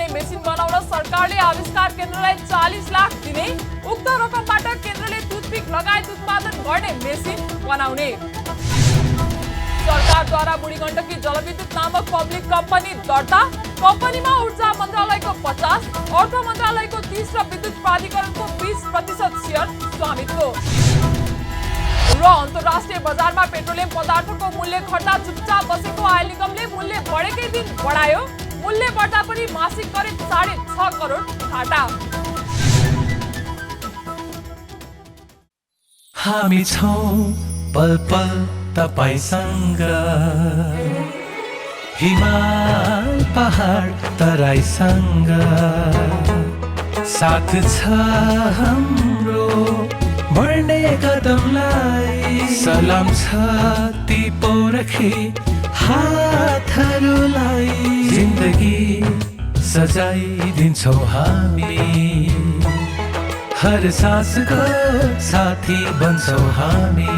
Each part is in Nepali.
चाहिने मेसिन बनाउन सरकारले आविष्कार केन्द्रलाई 40 लाख दिने, उक्त रकमबाट केन्द्रले टुथपिक लगायत उत्पादन गर्ने मेसिन बनाउने। सरकारद्वारा बुढीगण्डकी जलविद्युत नामक पब्लिक कम्पनी दर्ता, कम्पनीमा ऊर्जा मन्त्रालयको 50, अर्थ मन्त्रालयको 30 र विद्युत प्राधिकरणको 20% शेयर स्वामित्व। र अन्तर्राष्ट्रिय बजारमा पेट्रोलियम पदार्थको मूल्य घट्दा चुपचाप बसेको आयल निगमले मूल्य बढेकै दिन बढायो, मूल्य बढ्दा पनि मासिक करिब 6.5 करोड घाटा। हामी छौं पल पल तपाईसँग, हिमाल पहाड तराईसँग, साथ छ हाम्रो बढ्ने कदमलाई, सलाम छ ती पोरखे हातहरूलाई, जिन्दगी सजाइदिन्छौँ हामी, हर सासको साथी बन्छौँ हामी,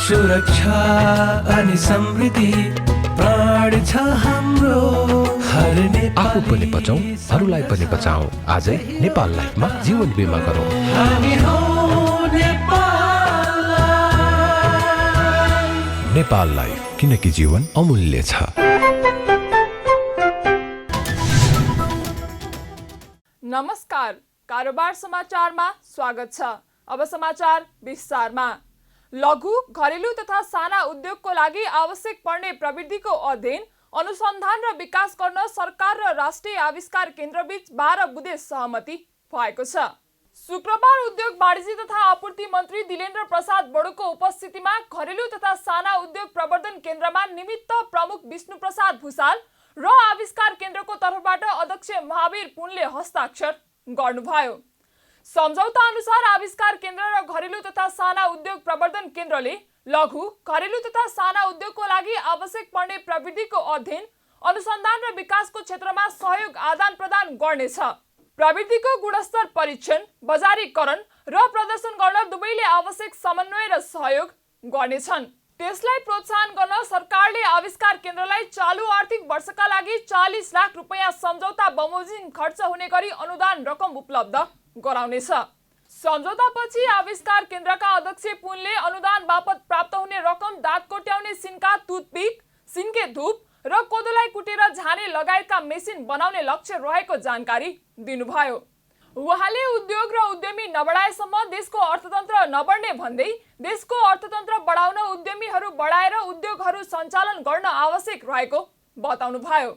सुरक्षा अनि समृद्धि प्राण छ हाम्रो, हर आफू पनि बचाऊ, अरूलाई पनि बचाऊ। आजै नेपाल लाइफमा जीवन बिमा गरौँ। हामी हौ नेपाल लाइफ। नेपाल लाइफ, किनकि जीवन अमूल्य छ। नमस्कार, कारोबार समाचारमा स्वागत छ। अब समाचार विस्तारमा। लघु, घरेलु तथा साना उद्योगको लागि आवश्यक पर्ने प्रविधिको अध्ययन, अनुसन्धान र विकास गर्न सरकार र राष्ट्रिय आविष्कार केन्द्रबीच 12 बुँदे सहमति भएको छ। शुक्रबार उद्योग, वाणिज्य तथा आपूर्ति मन्त्री दिलेन्द्र प्रसाद बडोको उपस्थितिमा घरेलु तथा साना उद्योग प्रवर्धन केन्द्रमा निमित्त प्रमुख विष्णु प्रसाद भुसाल र आविष्कार केन्द्रको तर्फबाट अध्यक्ष महावीर पुनले हस्ताक्षर गर्नुभयो। सम्झौता अनुसार आविष्कार केन्द्र र घरेलु तथा साना उद्योग प्रवर्धन केन्द्रले लघु, घरेलु तथा साना उद्योगको लागि आवश्यक पर्ने प्रविधिको अध्ययन, अनुसन्धान र विकासको क्षेत्रमा सहयोग आदान प्रदान गर्नेछ। प्रविधिको गुणस्तर परीक्षण, बजारीकरण र प्रदर्शन गर्न दुवैले आवश्यक समन्वय र सहयोग गर्नेछन्। त्यसलाई प्रोत्साहन गर्न सरकारले आविष्कार केन्द्रलाई चालु आर्थिक वर्षका लागि 40 लाख रुपैयाँ सम्झौता बमोजिम खर्च हुने गरी अनुदान रकम उपलब्ध गराउनेछ। सम्झौतापछि आविष्कार केन्द्रका अध्यक्ष पुनले अनुदान बापत प्राप्त हुने रकम दाँत कोट्याउने सिन्का, टुथपिक, सिन्के धूप र कोदोलाई कुटेर झाने लगायतका मेसिन बनाउने लक्ष्य रहेको जानकारी दिनुभयो। उहाँले उद्योग र उद्यमी नबढाएसम्म देशको अर्थतन्त्र नबढ्ने भन्दै देशको अर्थतन्त्र बढाउन उद्यमीहरू बढाएर उद्योगहरू सञ्चालन गर्न आवश्यक रहेको बताउनुभयो।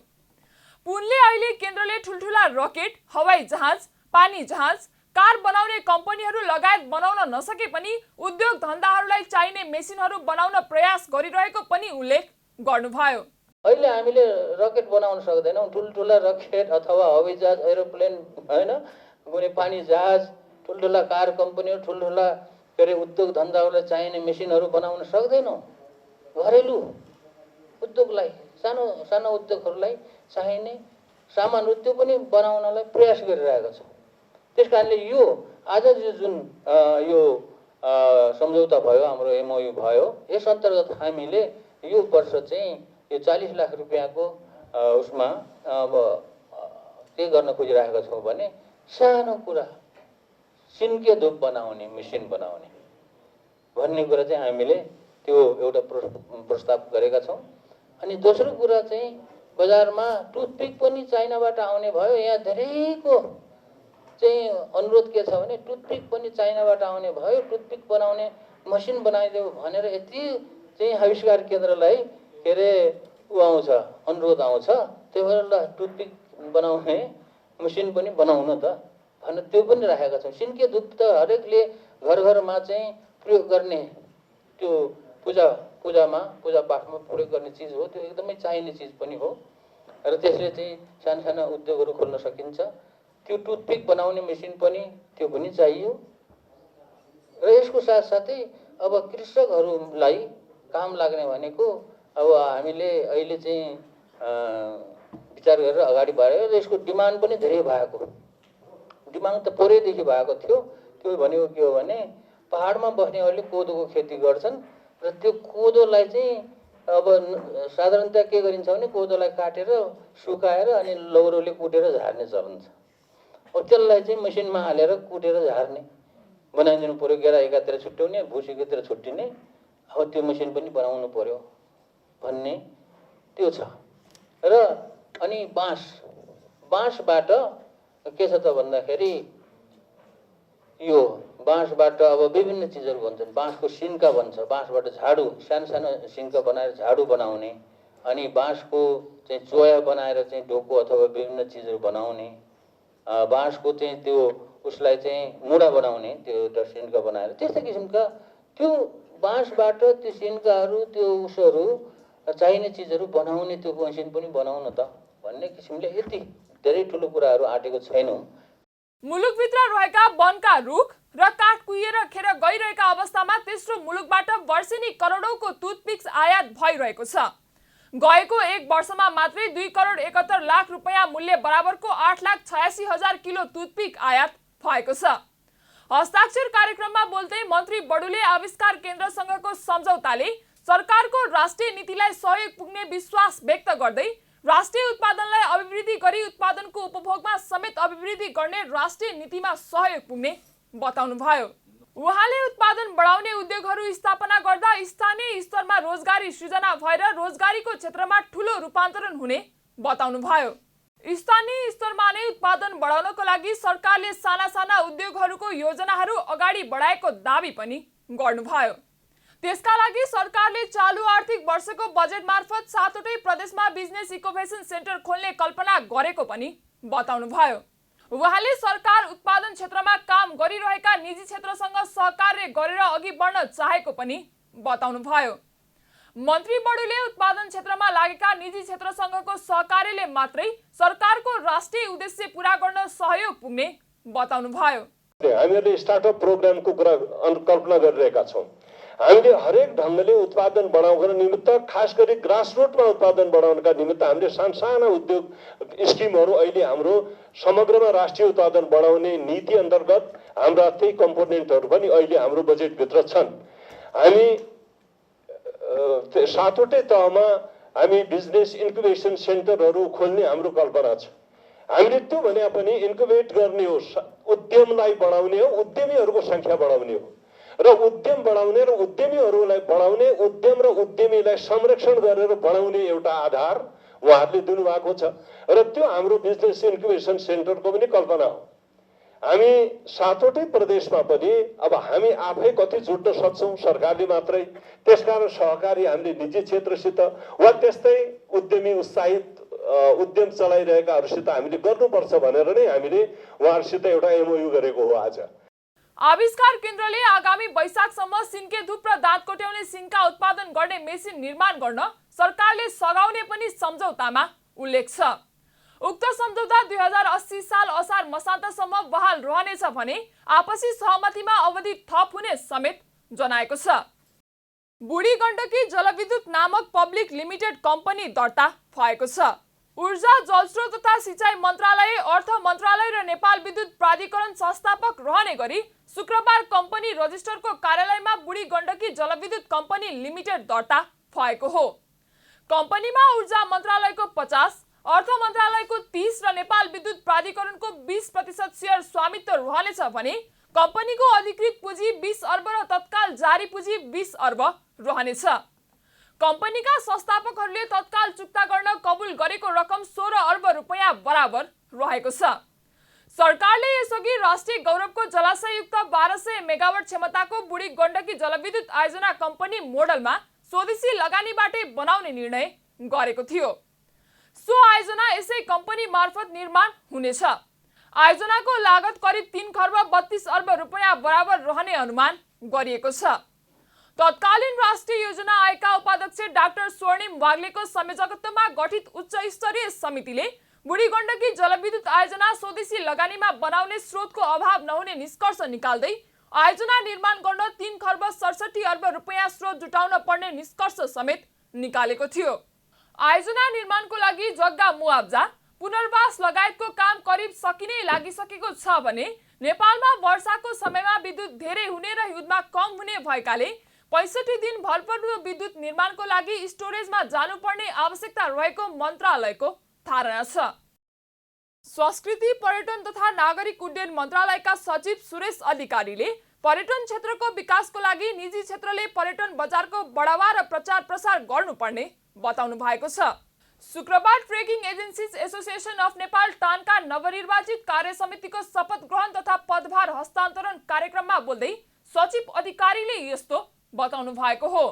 पुनले अहिले केन्द्रले ठुल्ठुला रकेट, हवाई जहाज, पानी जहाज, कार बनाउने कम्पनीहरू लगायत बनाउन नसके पनि उद्योग धन्दाहरूलाई चाहिने मेसिनहरू बनाउन प्रयास गरिरहेको पनि उल्लेख गर्नुभयो। अहिले हामीले रकेट बनाउन सक्दैनौँ, ठुल्ठुला रकेट अथवा हवाई जहाज, एरोप्लेन, होइन, कुनै पानी जहाज, ठुल्ठुला कार कम्पनीहरू, ठुल्ठुला के अरे उद्योग धन्दाहरूलाई चाहिने मेसिनहरू बनाउन सक्दैनौँ। घरेलु उद्योगलाई, सानो सानो उद्योगहरूलाई चाहिने सामानहरू त्यो पनि बनाउनलाई प्रयास गरिरहेको छ। त्यस कारणले यो आज जुन यो सम्झौता भयो, हाम्रो एमओयू भयो, यस अन्तर्गत हामीले यो वर्ष चाहिँ यो 40 लाख रुपियाँको उसमा अब के गर्न खोजिरहेका छौँ भने सानो कुरा सिन्के धूप बनाउने मेसिन बनाउने भन्ने कुरा चाहिँ हामीले त्यो एउटा प्रस्ताव गरेका छौँ। अनि दोस्रो कुरा चाहिँ बजारमा टुथपिक पनि चाइनाबाट आउने भयो। यहाँ धेरैको चाहिँ अनुरोध के छ भने टुथपिक पनि चाइनाबाट आउने भयो, टुथपिक बनाउने मसिन बनाइदेऊ भनेर यति चाहिँ आविष्कार केन्द्रलाई के अरे ऊ आउँछ, अनुरोध आउँछ। त्यो भएर ल टुथपिक बनाउने मसिन पनि बनाउन त भनेर त्यो पनि राखेका छौँ। सिन्के धूप त हरेकले घर घरमा चाहिँ प्रयोग गर्ने, त्यो पूजामा पूजापाठमा प्रयोग गर्ने चिज हो, त्यो एकदमै चाहिने चिज पनि हो र त्यसले चाहिँ साना साना उद्योगहरू खोल्न सकिन्छ। त्यो टुथपिक बनाउने मेसिन पनि त्यो पनि चाहियो र यसको साथसाथै अब कृषकहरूलाई काम लाग्ने भनेको अब हामीले अहिले चाहिँ विचार गरेर अगाडि बढायो र यसको डिमान्ड पनि धेरै भएको, डिमान्ड त पुरैदेखि भएको थियो। त्यो भनेको के हो भने पहाडमा बस्नेहरूले कोदोको खेती गर्छन् र त्यो कोदोलाई चाहिँ अब साधारणतया के गरिन्छ भने कोदोलाई काटेर सुकाएर अनि लौरोले कुटेर झार्ने चलन छ। अब त्यसलाई चाहिँ मसिनमा हालेर कुटेर झार्ने बनाइदिनु पर्यो, गेडा एकातिर छुट्याउने, भुस एकातिर छुट्टिने। अब त्यो मसिन पनि बनाउनु पर्यो भन्ने त्यो छ। र अनि बाँसबाट के छ त भन्दाखेरि यो बाँसबाट अब विभिन्न चिजहरू बन्छन्। बाँसको सिन्का बन्छ, बाँसबाट झाडु, सानो सानो सिन्का बनाएर झाडु बनाउने, अनि बाँसको चाहिँ चोया बनाएर चाहिँ ढोको अथवा विभिन्न चिजहरू बनाउने, बाँसको चाहिँ त्यो उसलाई चाहिँ मुढा बनाउने, त्यो एउटा सिन्का बनाएर त्यस्तै किसिमका त्यो बाँसबाट त्यो सिन्काहरू त्यो उसहरू चाहिने चिजहरू बनाउने त्यो मसिन पनि बनाउन त भन्ने किसिमले यति धेरै ठुलो कुराहरू आँटेको छैनौँ। मुलुकभित्र रहेका वनका रुख र काठ कुहिएर खेर गइरहेका अवस्थामा तेस्रो मुलुकबाट वर्षेनी करोडौंको टुथपिक्स आयात भइरहेको छ। गएको एक वर्षमा मात्रै 2,71,00,000 रुपैयाँ मूल्य बराबरको 8,86,000 किलो टुथपिक आयात भएको छ। हस्ताक्षर कार्यक्रममा बोल्दै मन्त्री बडुले आविष्कार केन्द्रसँगको सम्झौताले सरकारको राष्ट्रिय नीतिलाई सहयोग पुग्ने विश्वास व्यक्त गर्दै राष्ट्रिय उत्पादनलाई अभिवृद्धि गरी उत्पादनको उपभोगमा समेत अभिवृद्धि गर्ने राष्ट्रिय नीतिमा सहयोग पुग्ने बताउनुभयो। उहाँले उत्पादन बढाउने उद्योगहरू स्थापना गर्दा स्थानीय स्तरमा रोजगारी सृजना भएर रोजगारीको क्षेत्रमा ठूलो रूपान्तरण हुने बताउनुभयो। स्थानीय स्तरमा नै उत्पादन बढाउनको लागि सरकारले साना साना उद्योगहरूको योजनाहरू अगाडि बढाएको दाबी पनि गर्नुभयो। त्यसका लागि सरकारले चालु आर्थिक वर्षको बजेट मार्फत 7वटै प्रदेशमा बिजनेस इकोभेसन सेन्टर खोल्ने कल्पना गरेको पनि बताउनुभयो। उहाँले सरकार उत्पादन क्षेत्रमा काम गरिरहेका निजी क्षेत्रसँग सहकार्य गरेर अघि बढ्न चाहेको पनि बताउनुभयो। मन्त्री बडुले उत्पादन क्षेत्रमा लागेका निजी क्षेत्रसँगको सहकार्यले मात्रै सरकारको राष्ट्रिय उद्देश्य पूरा गर्न सहयोग पुग्ने बताउनुभयो। हामीहरूले स्टार्टअप प्रोग्रामको कुरा कल्पना गरिरहेका छौँ। हामीले हरेक ढङ्गले उत्पादन बढाउनको निमित्त, खास गरी ग्रासरुटमा उत्पादन बढाउनका निमित्त हामीले साना उद्योग स्किमहरू अहिले हाम्रो समग्रमा राष्ट्रिय उत्पादन बढाउने नीति अन्तर्गत हाम्रा त्यही कम्पोनेन्टहरू पनि अहिले हाम्रो बजेटभित्र छन्। हामी 7वटै तहमा हामी बिजनेस इन्क्युबेसन सेन्टरहरू खोल्ने हाम्रो कल्पना छ। हामीले त्यो भने पनि इन्क्युबेट गर्ने हो, उद्यमलाई बढाउने हो, उद्यमीहरूको सङ्ख्या बढाउने हो र उद्यम बढाउने र उद्यमीहरूलाई बढाउने, उद्यम र उद्यमीलाई संरक्षण गरेर बढाउने एउटा आधार उहाँहरूले दिनुभएको छ र त्यो हाम्रो बिजनेस इन्क्युबेसन सेन्टरको पनि कल्पना हो। हामी 7वटै प्रदेशमा पनि अब हामी आफै कति जुट्न सक्छौँ सरकारले मात्रै, त्यसकारण सहकारी हामीले निजी क्षेत्रसित वा त्यस्तै उद्यमी उत्साहित उद्यम चलाइरहेकाहरूसित हामीले गर्नुपर्छ भनेर नै हामीले उहाँहरूसित एउटा एमओयू गरेको हो। आज आविष्कार केन्द्रले आगामी वैशाखसम्म सिन्के धुप र दाँत कोट्याउने सिन्का उत्पादन गर्ने मेसिन निर्माण गर्न सरकारले सघाउने पनि सम्झौतामा उल्लेख छ। उक्त सम्झौता 2080 साल असार मसान्तसम्म बहाल रहनेछ भने आपसी सहमतिमा अवधि थप हुने समेत जनाएको छ। बुढी गण्डकी जलविद्युत नामक पब्लिक लिमिटेड कम्पनी दर्ता भएको छ। ऊर्जा जलस्रोत तथा सिंचाई मन्त्रालय, अर्थ मन्त्रालय र नेपाल विद्युत प्राधिकरण संस्थापक रहने गरी शुक्रबार कम्पनी रजिस्टरको कार्यालयमा बुढी गण्डकी जलविद्युत कम्पनी लिमिटेड दर्ता भएको हो। कम्पनीमा ऊर्जा मन्त्रालयको 50, अर्थ मन्त्रालयको 30 र नेपाल विद्युत प्राधिकरणको 20% शेयर स्वामित्व रहनेछ भने कम्पनीको अधिकृत पुँजी 20 अर्ब र तत्काल जारी पुँजी 20 अर्ब रहनेछ। कम्पनीका संस्थापकहरूले तत्काल चुक्ता गर्न कबुल गरेको रकम 16 अर्ब रुपैयाँ बराबर रहेको छ। सरकारले यसअघि राष्ट्रिय गौरवको जलाशययुक्त 1200 मेगावाट क्षमताको बुढी गण्डकी जलविद्युत आयोजना कम्पनी मोडलमा स्वदेशी लगानीबाटै बनाउने निर्णय गरेको थियो। सो आयोजना यसै कम्पनी मार्फत निर्माण हुनेछ। आयोजनाको लागत करिब 3 खर्ब 32 अर्ब रुपैयाँ बराबर रहने अनुमान गरिएको छ। तत्कालीन राष्ट्रिय योजना आयोगका उपाध्यक्ष डाक्टर स्वर्णिम वाग्लेको संयोजकत्वमा गठित उच्च स्तरीय समितिले बुढी गण्डकी जलविद्युत आयोजना स्वदेशी लगानीमा बनाउने स्रोतको अभाव नहुने निष्कर्ष निकाल्दै आयोजना निर्माण गर्न 3 खर्ब 67 अर्ब रुपैयाँ स्रोत जुटाउन पर्ने निष्कर्ष समेत निकालेको थियो। आयोजना निर्माणको लागि जग्गा मुआब्जा, पुनर्वास लगायतको काम करिब सकिनै लागिसकेको छ भने नेपालमा वर्षाको समयमा विद्युत धेरै हुने र हिउँदमा कम हुने भएकाले 65 दिन भरपर्दो विद्युत निर्माणको लागि स्टोरेजमा जानुपर्ने आवश्यकता रहेको मन्त्रालयको धारणा छ। संस्कृति, पर्यटन तथा नागरिक उड्डयन मन्त्रालयका सचिव सुरेश अधिकारीले पर्यटन क्षेत्रको विकासको लागि निजी क्षेत्रले पर्यटन बजारको बढावा र प्रचार प्रसार गर्नुपर्ने बताउनु भएको छ। शुक्रबार trekking agencies association of Nepal टानका नवनिर्वाचित कार्य समितिको शपथ ग्रहण तथा पदभार हस्तान्तरण कार्यक्रममा बोल्दै सचिव अधिकारीले यस्तो बताउनु भएको हो।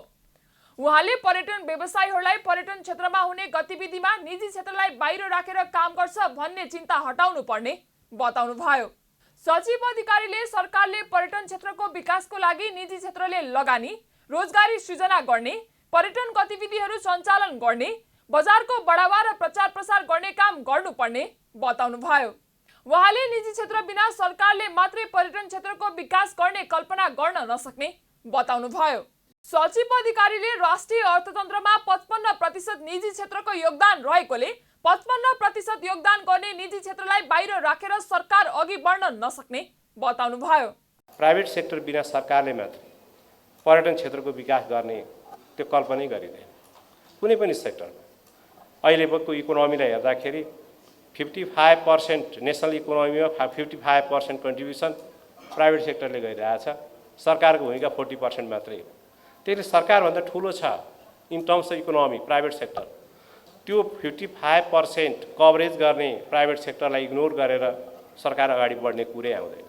उहाँले पर्यटन व्यवसायीहरूलाई पर्यटन क्षेत्रमा हुने गतिविधिमा निजी क्षेत्रलाई बाहिर राखेर काम गर्छ भन्ने चिन्ता हटाउनु पर्ने बताउनु भयो। सचिव अधिकारीले सरकारले पर्यटन क्षेत्रको विकासको लागि निजी क्षेत्रले लगानी, रोजगारी सृजना गर्ने, पर्यटन गतिविधिहरू सञ्चालन गर्ने, बजारको बढावा र प्रचार प्रसार गर्ने काम गर्नुपर्ने बताउनु भयो। उहाँले निजी क्षेत्र बिना सरकारले मात्रै पर्यटन क्षेत्रको विकास गर्ने कल्पना गर्न नसक्ने बताउनु भयो। सचिव अधिकारीले राष्ट्रिय अर्थतन्त्रमा 55% निजी क्षेत्रको योगदान रहेकोले 55% योगदान गर्ने निजी क्षेत्रलाई बाहिर राखेर सरकार अघि बढ्न नसक्ने बताउनु भयो। प्राइभेट सेक्टर बिना सरकारले मात्र पर्यटन क्षेत्रको विकास गर्ने त्यो कल्पनै गरिँदैन। कुनै पनि सेक्टरमा अहिलेको इकोनोमीलाई हेर्दाखेरि 55% नेसनल इकोनोमीमा 55% कन्ट्रिब्युसन प्राइभेट सेक्टरले गरिरहेछ। सरकारको भूमिका 40% मात्रै हो। त्यसले सरकारभन्दा ठुलो छ in terms of economy private sector. त्यो 55% कभरेज गर्ने प्राइभेट सेक्टरलाई इग्नोर गरेर सरकार अगाडि बढ्ने कुरै आउँदैन।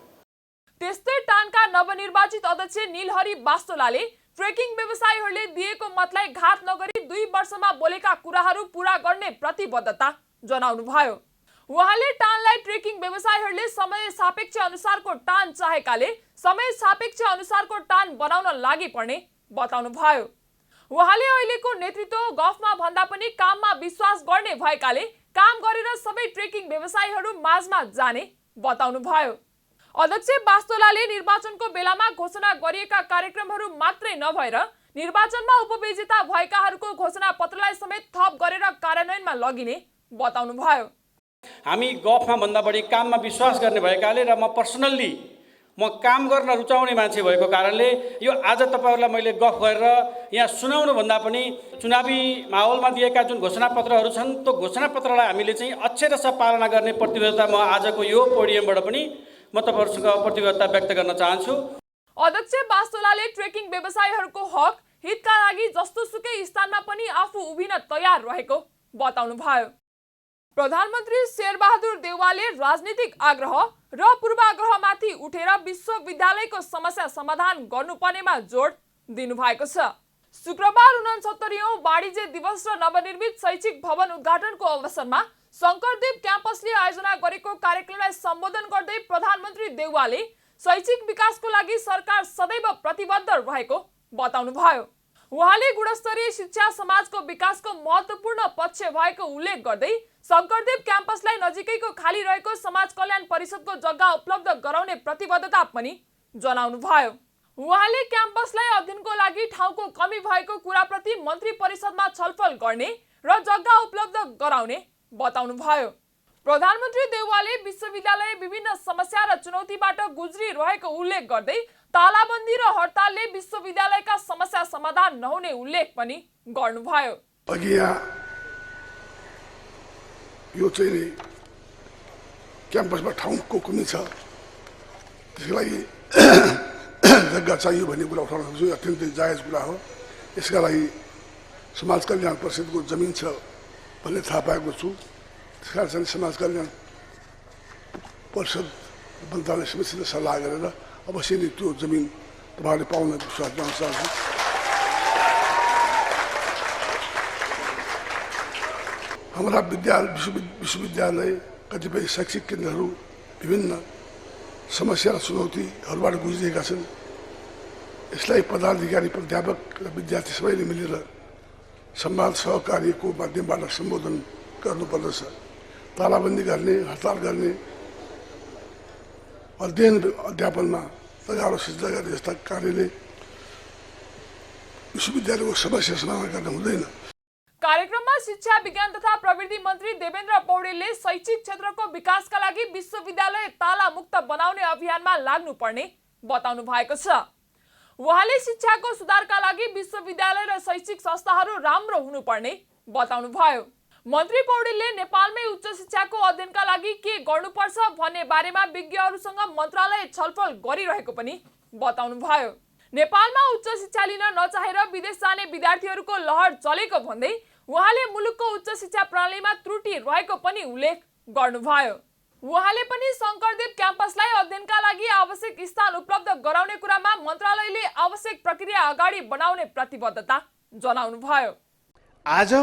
त्यस्तै टानका नवनिर्वाचित अध्यक्ष नीलहरी बास्तोलाले ट्रेकिङ व्यवसायीहरूले दिएको मतलाई घात नगरी 2 वर्षमा बोलेका कुराहरू पूरा गर्ने प्रतिबद्धता जनाउनु भयो। उहाँले टानलाई ट्रेकिङ व्यवसायीहरूले समय सापेक्ष अनुसारको टान चाहेकाले समय सापेक्ष अनुसारको टान बनाउन लागि पर्ने बताउनु भयो। उहाँले अहिलेको नेतृत्व गफमा भन्दा पनि काममा विश्वास गर्ने भएकाले काम गरेर सबै ट्रेकिङ व्यवसायीहरू माझमा जाने बताउनु भयो। अध्यक्ष बास्तोलाले निर्वाचनको बेलामा घोषणा गरिएका कार्यक्रमहरू मात्रै नभएर निर्वाचनमा उपविजेता भएकाहरूको घोषणा पत्रलाई समेत थप गरेर कार्यान्वयनमा लगिने बताउनु भयो। हामी गफमा भन्दा बढी काममा विश्वास गर्ने भएकाले र म काम गर्न रुचाउने मान्छे भएको कारणले यो आज तपाईहरुलाई मैले गफ गरेर यहाँ सुनाउनु भन्दा पनि चुनावी माहौलमा दिएका जुन घोषणापत्रहरू छन् त्यो घोषणापत्रलाई हामीले चाहिँ अक्षरशः पालना गर्ने प्रतिबद्धता म आजको यो पोडियमबाट पनि म तपाईहरुसँग प्रतिबद्धता व्यक्त गर्न चाहन्छु। अध्यक्ष बास्तोलाले ट्रेकिङ व्यवसायीहरूको हक हितका लागि जस्तोसुकै स्थानमा पनि आफू उभिन तयार रहेको बताउनु भयो। प्रधानमन्त्री शेरबहादुर देउवाले राजनीतिक आग्रह र पूर्वाग्रहमाथि उठेर विश्वविद्यालयको समस्या समाधान गर्नुपर्नेमा जोड दिनुभएको छ। शुक्रबार 69औं वाणिज्य दिवस र नवनिर्मित शैक्षिक भवन उद्घाटनको अवसरमा शंकरदेव क्याम्पसले आयोजना गरेको कार्यक्रमलाई सम्बोधन गर्दै प्रधानमन्त्री देउवाले शैक्षिक विकासको लागि सरकार सदैव प्रतिबद्ध रहेको बताउनु भयो। उहाँले गुणस्तरीय शिक्षा समाजको विकासको महत्त्वपूर्ण पक्ष भएको उल्लेख गर्दै शंकरदेव क्याम्पसलाई नजिकैको खाली रहेको समाज कल्याण परिषदको जग्गा उपलब्ध गराउने प्रतिबद्धता पनि जनाउनु भयो। उहाँले क्याम्पसलाई अध्ययनको लागि ठाउँको कमी भएको कुराप्रति मन्त्री परिषदमा छलफल गर्ने र जग्गा उपलब्ध गराउने बताउनु भयो। प्रधानमन्त्री देउवाले विश्वविद्यालय विभिन्न समस्या र चुनौतीबाट गुज्रिरहेको उल्लेख गर्दै तालाबन्दी र हडतालले विश्वविद्यालयका समस्या समाधान नहुने उल्लेख पनि गर्नुभयो। अघि यो चाहिँ क्याम्पसमा ठाउँको कमी छ, त्यसको लागि जग्गा चाहियो भन्ने कुरा उठाउन सक्छु, अत्यन्तै जायज कुरा हो। यसका लागि समाज कल्याण परिषदको जमिन छ भन्ने थाहा पाएको छु। त्यसकारण चाहिँ समाज कल्याण परिषद मन्त्रालय समितिसित सल्लाह गरेर अवश्य नै त्यो जमिन तपाईँहरूले पाउन विश्वास गर्न चाहन्छु। हाम्रा विश्वविद्यालय कतिपय शैक्षिक केन्द्रहरू विभिन्न समस्या र चुनौतीहरूबाट गुज्रिएका छन्। यसलाई पदाधिकारी, प्राध्यापक र विद्यार्थी सबैले मिलेर संवाद सहकार्यको माध्यमबाट सम्बोधन गर्नुपर्दछ। तालाबन्दी गर्ने, हडताल गर्ने, अध्ययन अध्यापनमा तगारो सिर्जना गर्ने जस्ता कार्यले विश्वविद्यालयको समस्या समाधान गर्न हुँदैन। कार्यक्रममा शिक्षा विज्ञान तथा प्रविधि मन्त्री देवेन्द्र पौडेलले शैक्षिक क्षेत्रको विकासका लागि विश्वविद्यालय ताला मुक्त बनाउने अभियानमा लाग्नुपर्ने बताउनु भएको छ। उहाँले शिक्षाको सुधारका लागि विश्वविद्यालय र शैक्षिक संस्थाहरू राम्रो हुनुपर्ने बताउनुभयो। मन्त्री पौडेलले नेपालमै उच्च शिक्षाको अध्ययनका लागि के गर्नुपर्छ भन्ने बारेमा विज्ञहरूसँग मन्त्रालय छलफल गरिरहेको पनि बताउनुभयो। नेपालमा उच्च शिक्षा लिन नचाहेर विदेश जाने विद्यार्थीहरूको लहर चलेको भन्दै उहाँले मुलुकको उच्च शिक्षा प्रणालीमा त्रुटि रहेको पनि उल्लेख गर्नुभयो। उहाँले पनि शङ्करदेव क्याम्पसलाई अध्ययनका लागि आवश्यक स्थान उपलब्ध गराउने कुरामा मन्त्रालयले आवश्यक प्रक्रिया अगाडि बढाउने प्रतिबद्धता जनाउनुभयो। आज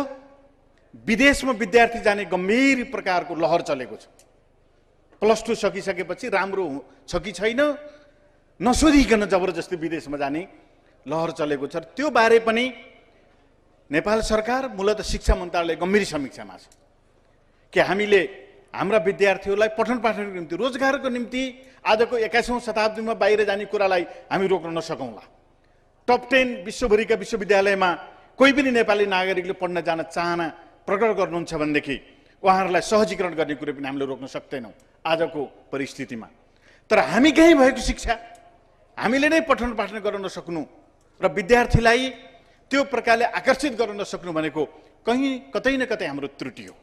विदेशमा विद्यार्थी जाने गम्भीर प्रकारको लहर चलेको छ। +2 सकिसकेपछि राम्रो छ कि छैन नसोधिकन जबरजस्ती विदेशमा जाने लहर चलेको छ। त्यो बारे पनि नेपाल सरकार मूलतः शिक्षा मन्त्रालय गम्भीर समीक्षामा छ कि हामीले हाम्रा विद्यार्थीहरूलाई पठन पाठनको निम्ति रोजगारको निम्ति आजको 21औं शताब्दीमा बाहिर जाने कुरालाई हामी रोक्न नसकौँला। टप 10 विश्वभरिका विश्वविद्यालयमा कोही पनि नेपाली नागरिकले पढ्न जान चाहना प्रकट गर्नुहुन्छ भनेदेखि उहाँहरूलाई सहजीकरण गर्ने कुरो पनि हामीले रोक्न सक्दैनौँ आजको परिस्थितिमा। तर हामी कहीँ भएको शिक्षा हामीले नै पठन पाठन गर्न नसक्नु र विद्यार्थीलाई त्यो प्रकारले आकर्षित गर्न नसक्नु भनेको कहीँ कतै न कतै हाम्रो त्रुटि हो।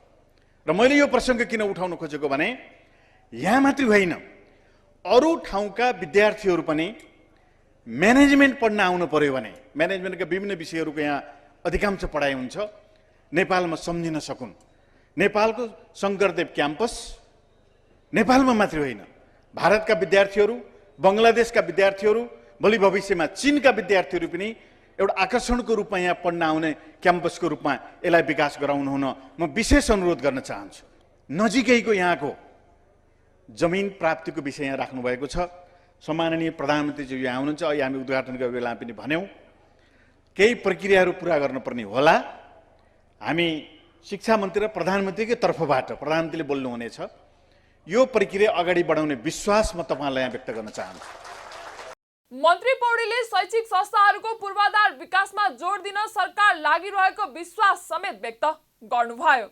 र मैले यो प्रसङ्ग किन उठाउन खोजेको भने यहाँ मात्रै होइन अरू ठाउँका विद्यार्थीहरू पनि म्यानेजमेन्ट पढ्न आउनु पर्यो भने म्यानेजमेन्टका विभिन्न विषयहरूको यहाँ अधिकांश पढाइ हुन्छ नेपालमा सम्झिन सकुन्। नेपालको शङ्करदेव क्याम्पस नेपालमा मात्रै होइन भारतका विद्यार्थीहरू बङ्गलादेशका विद्यार्थीहरू भोलि भविष्यमा चीनका विद्यार्थीहरू पनि एउटा आकर्षणको रूपमा यहाँ पढ्न आउने क्याम्पसको रूपमा यसलाई विकास गराउनु हुन म विशेष अनुरोध गर्न चाहन्छु। नजिकैको यहाँको जमिन प्राप्तिको विषय यहाँ राख्नुभएको छ। सम्माननीय प्रधानमन्त्रीज्यू यहाँ हुनुहुन्छ। अहिले हामी उद्घाटनको बेला पनि भन्यौँ केही प्रक्रियाहरू पुरा गर्नुपर्ने होला। हामी शिक्षा मन्त्री र प्रधानमन्त्रीकै तर्फबाट प्रधानमन्त्रीले बोल्नुहुनेछ। यो प्रक्रिया अगाडि बढाउने विश्वास म तपाईँलाई यहाँ व्यक्त गर्न चाहन्छु। मन्त्री पौडेलले शैक्षिक संस्थाहरूको पूर्वाधार विकासमा जोड दिन सरकार लागिरहेको विश्वास समेत व्यक्त गर्नुभयो।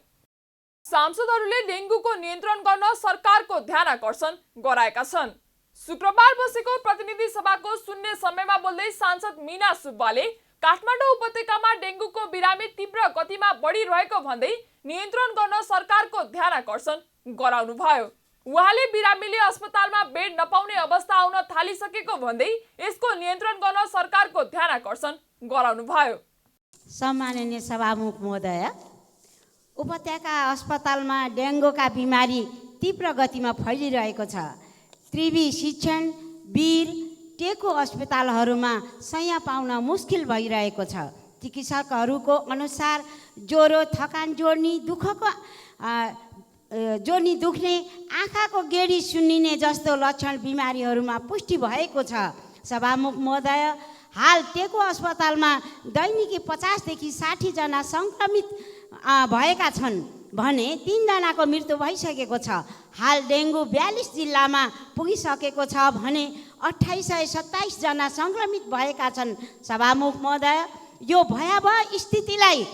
सांसदहरूले डेङ्गुको नियन्त्रण गर्न सरकारको ध्यान आकर्षण गराएका छन्। शुक्रबार बसेको प्रतिनिधि सभाको शून्य समयमा बोल्दै सांसद मीना सुब्बाले काठमाडौँ उपत्यकामा डेङ्गुको बिरामी तीव्र गतिमा बढिरहेको भन्दै नियन्त्रण गर्न सरकारको ध्यान आकर्षण गराउनुभयो। उहाँले बिरामीले अस्पतालमा बेड नपाउने अवस्था आउन थालिसकेको भन्दै यसको नियन्त्रण गर्न सरकारको ध्यान आकर्षण गराउनुभयो। सम्माननीय सभामुख महोदय, उपत्यका अस्पतालमा डेङ्गुका बिमारी तीव्र गतिमा फैलिरहेको छ। त्रिवी, शिक्षण, वीर, टेकु अस्पतालहरूमा शय्या पाउन मुस्किल भइरहेको छ। चिकित्सकहरूको अनुसार ज्वरो, थकान जोड्ने, जोड्नी दुख्ने, आँखाको गेडी सुन्निने जस्तो लक्षण बिमारीहरूमा पुष्टि भएको छ। सभामुख महोदय, हाल टेकु अस्पतालमा दैनिकी 50 देखि 60 जना सङ्क्रमित भएका छन् भने 3 जनाको मृत्यु भइसकेको छ। हाल डेङ्गु 42 जिल्लामा पुगिसकेको छ भने 2827 जना सङ्क्रमित भएका छन्। सभामुख महोदय, यो भयावह स्थितिलाई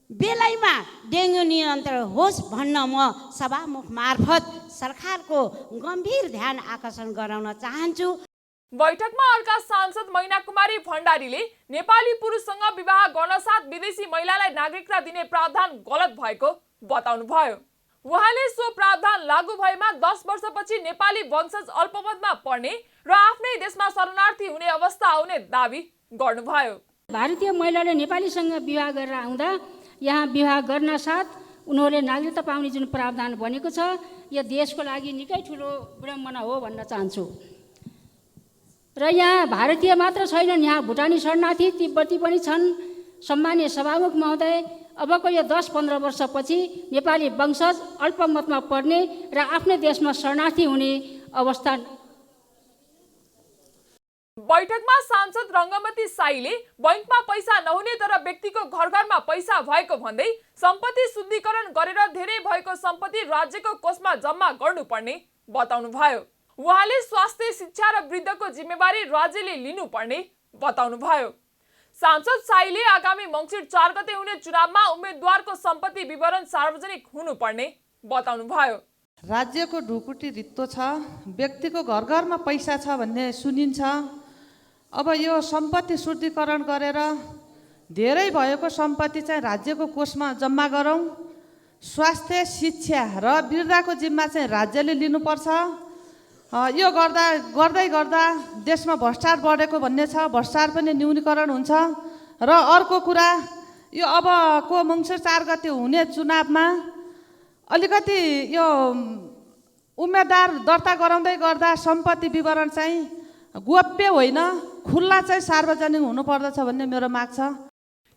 बेलैमा डेङ्गु नियन्त्रण होस् भन्न म सभामुख मार्फत सरकारको गम्भीर ध्यान आकर्षण गराउन चाहन्छु। बैठकमा अर्का सांसद मैना कुमारी भण्डारीले नेपाली पुरुषसँग विवाह गर्न साथ विदेशी महिलालाई नागरिकता दिने प्रावधान गलत भएको बताउनुभयो। उहाँले सो प्रावधान लागू भएमा 10 वर्षपछि नेपाली वंशज अल्पमतमा पर्ने र आफ्नै देशमा शरणार्थी हुने अवस्था आउने दावी गर्नुभयो। भारतीय महिलाले नेपालीसँग विवाह गरेर आउँदा यहाँ विवाह गर्न साथ उनीहरूले नागरिकता पाउने जुन प्रावधान बनेको छ यो देशको लागि निकै ठुलो विडम्बना हो भन्न चाहन्छु। र यहाँ भारतीय मात्र छैनन्, यहाँ भुटानी शरणार्थी, तिब्बती पनि छन्। सम्मानीय सभामुख महोदय, अबको यो 10-15 वर्षपछि नेपाली वंशज अल्पमतमा पर्ने र आफ्नै देशमा शरणार्थी हुने अवस्था। बैठकमा सांसद रङ्गमती साईले बैंकमा पैसा नहुने तर व्यक्तिको घर घरमा पैसा भएको भन्दै सम्पत्ति शुद्धिकरण गरेर धेरै भएको सम्पत्ति राज्यको कोषमा जम्मा गर्नुपर्ने बताउनुभयो। उहाँले स्वास्थ्य, शिक्षा र वृद्धको जिम्मेवारी राज्यले लिनुपर्ने बताउनुभयो। सांसद साईले आगामी मङ्सिर 4 गते हुने चुनावमा उम्मेदवारको सम्पत्ति विवरण सार्वजनिक हुनुपर्ने बताउनुभयो। राज्यको ढुकुटी रित्तो छ, व्यक्तिको घर घरमा पैसा छ भन्ने सुनिन्छ। अब यो सम्पत्ति शुद्धिकरण गरेर धेरै भएको सम्पत्ति चाहिँ राज्यको कोषमा जम्मा गरौँ। स्वास्थ्य, शिक्षा र वृद्धको जिम्मा चाहिँ राज्यले लिनुपर्छ। यो गर्दै गर्दा देशमा भ्रष्टाचार बढेको भन्ने छ, भ्रष्टाचार पनि न्यूनीकरण हुन्छ। र अर्को कुरा, यो अबको मङ्सिर 4 गते हुने चुनावमा अलिकति यो उम्मेदवार दर्ता गराउँदै गर्दा सम्पत्ति विवरण चाहिँ गोप्य होइन, खुल्ला चाहिँ सार्वजनिक हुनुपर्दछ भन्ने मेरो माग छ।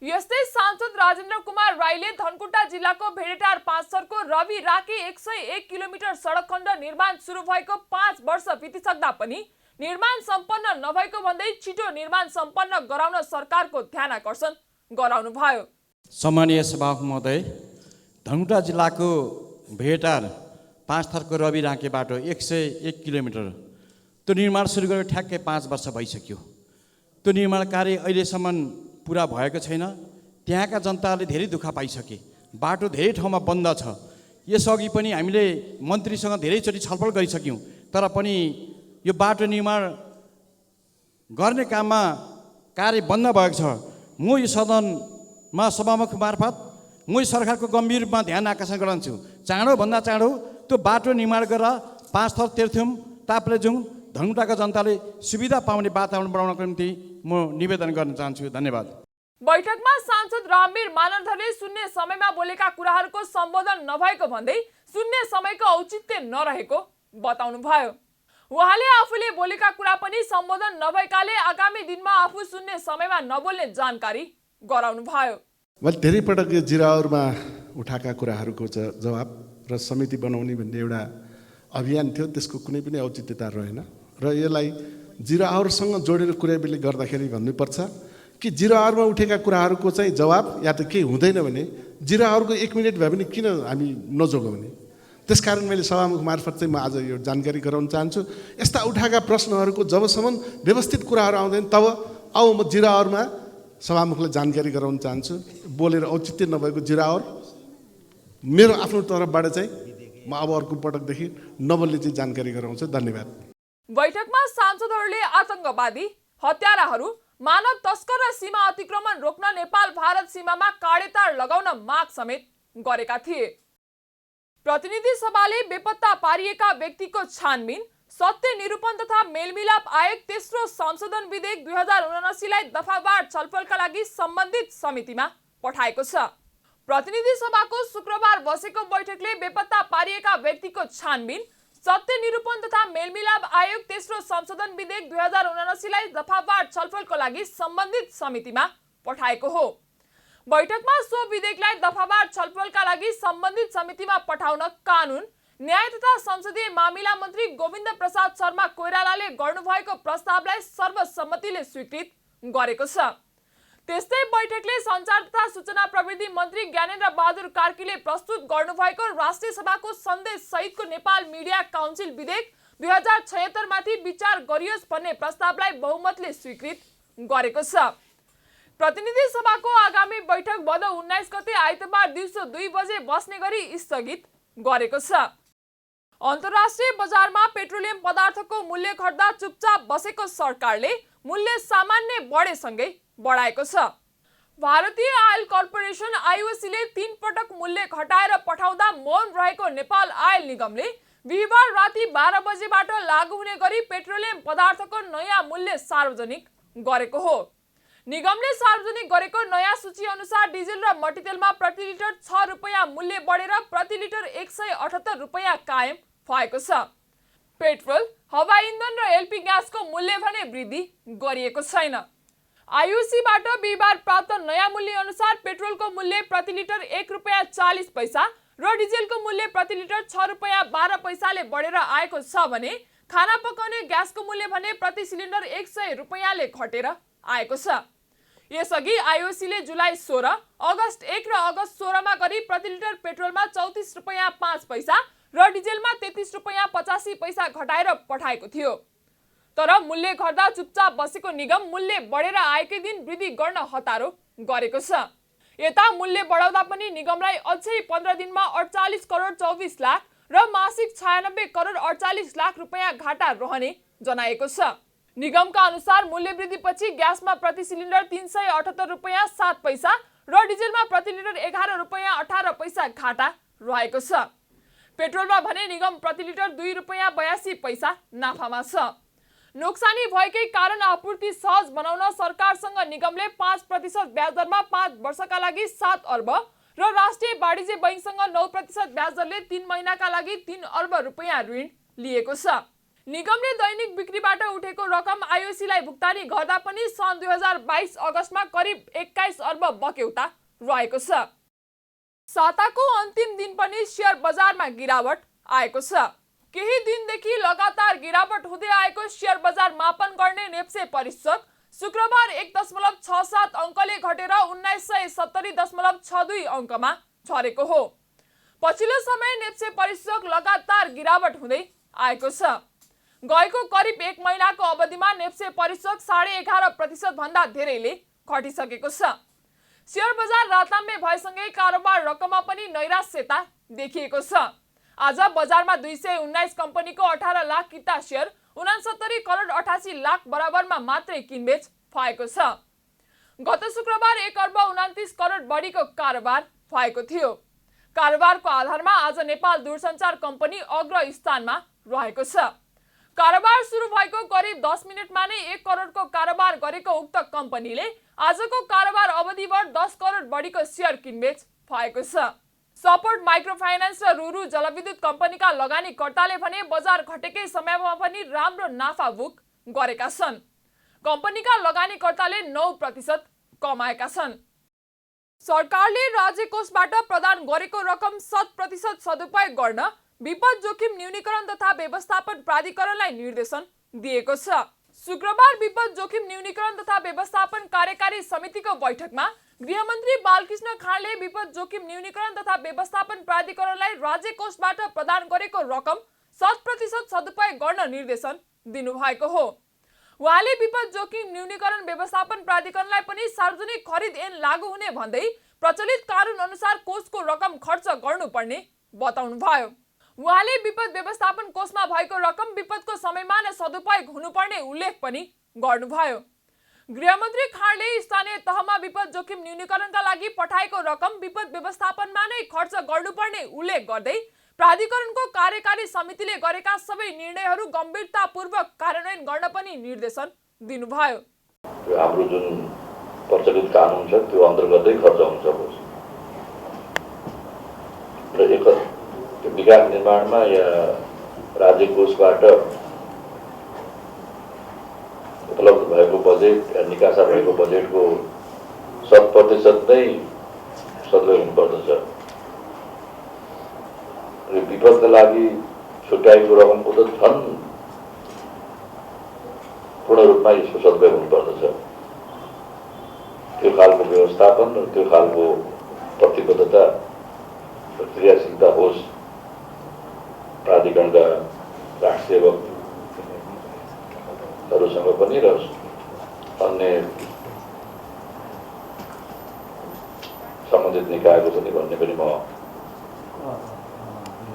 यस्तै सांसद राजेन्द्र कुमार राईले धनकुटा जिल्लाको भेडेटार 5 सरको रवि राकी 101 किलोमिटर सडक खण्ड निर्माण सुरु भएको 5 वर्ष बितिसक्दा पनि निर्माण सम्पन्न नभएको भन्दै छिटो निर्माण सम्पन्न गराउन सरकारको ध्यान आकर्षण गराउनु भयो। सम्मानीय सभामुख महोदय, धनकुटा जिल्लाको भेटार 5 थरको रवि राँके बाटो 101 किलोमिटर त्यो निर्माण सुरु गरेर ठ्याक्कै 5 वर्ष भइसक्यो। त्यो निर्माण कार्य अहिलेसम्म पुरा भएको छैन। त्यहाँका जनताले धेरै दुःख पाइसके। बाटो धेरै ठाउँमा बन्द छ। यसअघि पनि हामीले मन्त्रीसँग धेरैचोटि छलफल गरिसक्यौँ, तर पनि यो बाटो निर्माण गर्ने काममा कार्य बन्द भएको छ। म यो सदनमा सभामुख मार्फत म यो सरकारको गम्भीर रूपमा ध्यान आकर्षण गराउँछु। चाँडोभन्दा चाँडो त्यो बाटो निर्माण गरेर 5 थर तेर्थ्यौँ ताप्लेजुङ धनकुटाका जनताले सुविधा पाउने वातावरण बनाउनको निम्ति म निवेदन गर्न चाहन्छु। धन्यवाद। बैठकमा सांसद रामवीर मानन्धरले शून्य समयमा बोलेका कुराहरूको सम्बोधन नभएको भन्दै शून्य समयको औचित्य नरहेको बताउनु भयो। उहाँले आफूले बोलेका कुरा पनि सम्बोधन नभएकाले आगामी दिनमा आफू शून्य समयमा नबोल्ने जानकारी गराउनु भयो। मैले धेरै पटक यो जिरावरमा उठाएका कुराहरूको जवाब र समिति बनाउने भन्ने एउटा अभियान थियो, त्यसको कुनै पनि औचित्यता रहेन र यसलाई जिरावरसँग जोडेर कुराबिली गर्दाखेरि भन्नुपर्छ कि जिरावरमा उठेका कुराहरूको चाहिँ जवाब या त केही हुँदैन भने जिरावरको 1 मिनट भए पनि किन हामी नजोगाउने। त्यसकारण मैले सभामुख मार्फत चाहिँ म आज यो जानकारी गराउन चाहन्छु। यस्ता उठाएका प्रश्नहरूको जबसम्म व्यवस्थित कुराहरू आउँदैन तब म जिरावरमा सभामुखलाई जानकारी गराउन चाहन्छु। बोलेर औचित्य नभएको जिरावर मेरो आफ्नो तर्फबाट चाहिँ म अब अर्को पटकदेखि नबोल्ने चाहिँ जानकारी गराउँछु। धन्यवाद। बैठकमा सांसदहरूले आतंकवादी, हत्याराहरू, मानव तस्कर र सीमा अतिक्रमण रोक्न नेपाल भारत सीमामा काडेतार लगाउन माग समेत गरेका थिए। प्रतिनिधि सभाले बेपत्ता पारिएका व्यक्तिको छानबिन, सत्य निरूपण तथा मेलमिलाप आयोग तेस्रो संशोधन विधेयक 2079 लाई दफावार छलफलका लागि सम्बन्धित समितिमा पठाएको छ। प्रतिनिधि सभाको शुक्रबार बसेको बैठकले बेपत्ता पारिएका व्यक्तिको छानबिन, सत्य निरूपण तथा मेलमिलाप आयोग तेस्रो संशोधन विधेयक 2079 लाई दफावार छलफलको लागि सम्बन्धित समितिमा पठाएको हो। बैठकमा सो विधेयकलाई दफावार छलफलका लागि सम्बन्धित समितिमा पठाउन कानुन, न्याय तथा संसदीय मामिला मन्त्री गोविन्द प्रसाद शर्मा कोइरालाले गर्नुभएको प्रस्तावलाई सर्वसम्मतिले स्वीकृत गरेको छ। त्यस्तै बैठकले सञ्चार तथा सूचना प्रविधि मन्त्री ज्ञानेन्द्र बहादुर कार्कीले प्रस्तुत गर्नुभएको राष्ट्रिय सभाको सन्देश सहितको नेपाल मिडिया काउन्सिल विधेयक 2076 माथि विचार गरियोस् भन्ने प्रस्तावलाई बहुमतले स्वीकृत गरेको छ। प्रतिनिधि सभाको आगामी बैठक भदौ 19 गते आइतबार दिउँसो 2 बजे बस्ने गरी स्थगित गरेको छ। अन्तर्राष्ट्रिय बजारमा पेट्रोलियम पदार्थको मूल्य घट्दा चुपचाप बसेको सरकारले मूल्य सामान्य बढेसँगै बढाएको छ। भारतीय आयल कर्पोरेसन आईओसी ले 3 पटक मूल्य घटाएर पठाउँदा मौन रहेको नेपाल आयल निगमले बिहिबार राति 12 बजेबाट लागू हुने गरी पेट्रोलियम पदार्थको नयाँ मूल्य सार्वजनिक गरेको हो। निगमले सार्वजनिक गरेको नयाँ सूची अनुसार डिजेल र मट्टीतेलमा प्रति लिटर 6 रुपैयाँ मूल्य बढेर प्रति लिटर 178 रुपैयाँ कायम भएको छ। पेट्रोल, हवाई इन्धन र एलपी ग्यासको मूल्य भने वृद्धि गरिएको छैन। आईओसीबाट बिहिबार प्राप्त नयाँ मूल्य अनुसार पेट्रोलको मूल्य प्रति लिटर 1 रुपैयाँ 40 पैसा र डिजेलको मूल्य प्रति लिटर 6 रुपैयाँ 12 पैसाले बढेर आएको छ भने खाना पकाउने ग्यासको मूल्य भने प्रति सिलिन्डर 100 रुपैयाँले घटेर आएको छ। यसअघि आईओसीले जुलाई 16, अगस्त 1 र अगस्त 16 मा गरी प्रति लिटर पेट्रोलमा 34 रुपैयाँ 5 पैसा र डिजेलमा 33 रुपैयाँ 85 पैसा घटाएर पठाएको थियो। तर मूल्य घट्दा चुपचाप बसेको निगम मूल्य बढेर आएकै दिन वृद्धि गर्न हतारो गरेको छ। यता मूल्य बढाउँदा पनि निगमलाई अझै 15 दिनमा 48 करोड 24 लाख र मासिक 96 करोड 48 लाख रुपैयाँ घाटा रहने जनाएको छ। निगमका अनुसार मूल्य वृद्धिपछि ग्यासमा प्रति सिलिन्डर 378 रुपैयाँ 7 पैसा र डिजेलमा प्रति लिटर 11 रुपैयाँ 18 पैसा घाटा रहेको छ। पेट्रोलमा भने निगम प्रति लिटर 2 रुपैयाँ 82 पैसा नाफामा छ। नोक्सानी भएकै कारण आपूर्ति सहज बनाउन सरकारसँग निगमले 5% ब्याज दरमा 5 वर्षका लागि 7 अर्ब र राष्ट्रिय वाणिज्य बैंकसँग 9% ब्याज दरले 3 महिनाका लागि 3 अर्ब रुपैयाँ ऋण लिएको छ। निगमले दैनिक बिक्रीबाट उठेको रकम आईओसीलाई भुक्तानी गर्दा पनि सन् 2022 अगस्तमा करिब 21 अर्ब बक्यौता रहेको छ। साताको अन्तिम दिन पनि शेयर बजारमा गिरावट आएको छ। केही दिनदेखि लगातार गिरावट हुँदै आएको शेयर बजार मापन गर्ने नेप्से परिसूचक शुक्रबार 1.67 अङ्कले घटेर 1970.62 अङ्कमा झरेको हो। पछिल्लो समय नेप्से परिसूचक लगातार गिरावट हुँदै आएको छ। गएको करिब 1 महिनाको अवधिमा नेप्से परिसूचक 11.5% भन्दा धेरैले घटिसकेको छ। शेयर बजार राताम्य भएसँगै कारोबार रकममा पनि नैराश्यता देखिएको छ। आज बजारमा 219 कम्पनीको 18 लाख किता शेयर 69 करोड 88 लाख बराबरमा मात्रै किनबेच भएको छ। गत शुक्रबार 1 अर्ब 29 करोड बढीको कारोबार भएको थियो। कारोबारको आधारमा आज नेपाल दूरसञ्चार कम्पनी अग्र स्थानमा रहेको छ। कारोबार सुरु भएको करिब 10 मिनेटमा नै 1 करोडको कारोबार गरेको उक्त कम्पनीले आजको कारोबार अवधिभर 10 करोड बढीको शेयर किनबेच भएको छ। सपोर्ट माइक्रो फाइनान्स र रुरु जलविद्युत कम्पनीका लगानीकर्ताले भने बजार घटेकै समयमा पनि राम्रो नाफा बुक गरेका छन्। कम्पनीका लगानीकर्ताले 9% कमाएका छन्। सरकारले राज्य कोषबाट प्रदान गरेको रकम 100% सदुपयोग गर्न विपद जोखिम न्यूनीकरण तथा व्यवस्थापन प्राधिकरणलाई निर्देशन दिएको छ। शुक्रबार विपद जोखिम न्यूनीकरण तथा व्यवस्थापन कार्यकारी समितिको बैठकमा गृहमन्त्री बालकृष्ण खाँडले विपद जोखिम न्यूनीकरण तथा व्यवस्थापन प्राधिकरणलाई राज्य कोषबाट प्रदान गरेको रकम 100% सदुपयोग गर्न निर्देशन दिनुभएको हो। उहाँले विपद जोखिम न्यूनीकरण व्यवस्थापन प्राधिकरणलाई पनि सार्वजनिक खरिद ऐन लागू हुने भन्दै प्रचलित कानुन अनुसार कोषको रकम खर्च गर्नुपर्ने बताउनुभयो। उहाँले विपद व्यवस्थापन कोषमा भएको रकम विपदको समयमा नै सदुपयोग हुनुपर्ने उल्लेख पनि गर्नुभयो। गृहमन्त्री खाँडले स्थानीय तहमा विपद जोखिम न्यूनीकरणका लागि पठाएको रकम विपद व्यवस्थापनमा नै खर्च गर्नुपर्ने उल्लेख गर्दै प्राधिकरणको कार्यकारी समितिले गरेका सबै निर्णयहरू गम्भीरतापूर्वक कार्यान्वयन गर्न पनि निर्देशन दिनुभयो। हाम्रो जुन प्रचलित कानुन छ त्यो अन्तर्गतै खर्च हुन्छ र विकास निर्माणमा या राज्य कोषबाट उपलब्ध भएको बजेट या निकासा भएको बजेटको 100% नै सदुपयोग हुनुपर्दछ। र विपदका लागि छुट्याएको रकमको त झन् पूर्ण रूपमा यसको सदुपयोग हुनुपर्दछ। त्यो खालको व्यवस्थापन र त्यो खालको प्रतिबद्धता र क्रियाशीलता होस् प्राधिकरणका राष्ट्रसेवकहरूसँग पनि र अन्य सम्बन्धित निकायको पनि भन्ने पनि म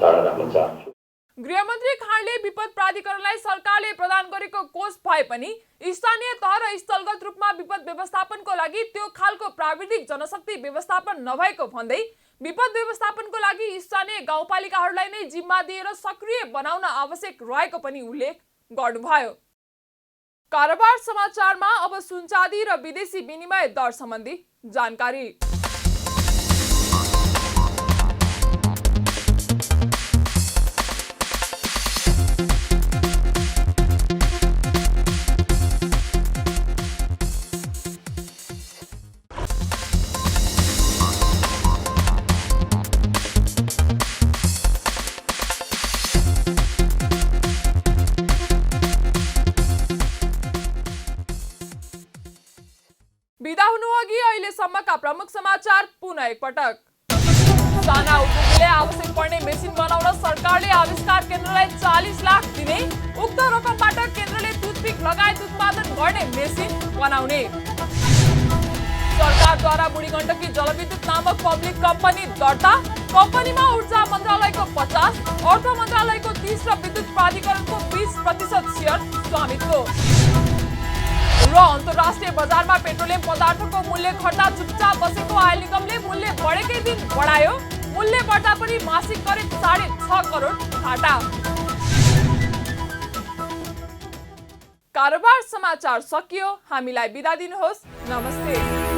धारणा राख्न चाहन्छु। गृहमन्त्री खाँडले विपद प्राधिकरणलाई सरकारले प्रदान गरेको कोष भए पनि स्थानीय तह र स्थलगत रूपमा विपद व्यवस्थापनको लागि त्यो खालको प्राविधिक जनशक्ति व्यवस्थापन नभएको भन्दै विपद व्यवस्थापनको लागि स्थानीय गाउँपालिकाहरूलाई नै जिम्मा दिएर सक्रिय बनाउन आवश्यक रहेको पनि उल्लेख गर्नुभयो। कारोबार समाचारमा अब सुन चाँदी र विदेशी विनिमय दर सम्बन्धी जानकारी। बिदा हुनुअघि अहिलेसम्मका प्रमुख समाचार पुनः एकपटक। साना उद्योगले आवश्यक पर्ने मेसिन बनाउन सरकारले आविष्कार केन्द्रलाई 40 लाख दिने, उक्त रकमबाट केन्द्रले टुथपिक लगायत उत्पादन गर्ने मेसिन बनाउने। सरकारद्वारा बुढीगण्डकी जलविद्युत नामक पब्लिक कम्पनी दर्ता, कम्पनीमा ऊर्जा मन्त्रालयको 50, अर्थ मन्त्रालयको 30 र विद्युत प्राधिकरणको 20% शेयर स्वामित्व। र अन्तर्राष्ट्रिय बजारमा पेट्रोलियम पदार्थको मूल्य घट्दा चुपचाप बसेको आयल निगमले मूल्य बढेकै दिन बढायो। मूल्य बढ्दा पनि मासिक करिब 6.5 करोड घाटा। कारोबार समाचार सकियो। हामीलाई बिदा दिनुहोस्। नमस्ते।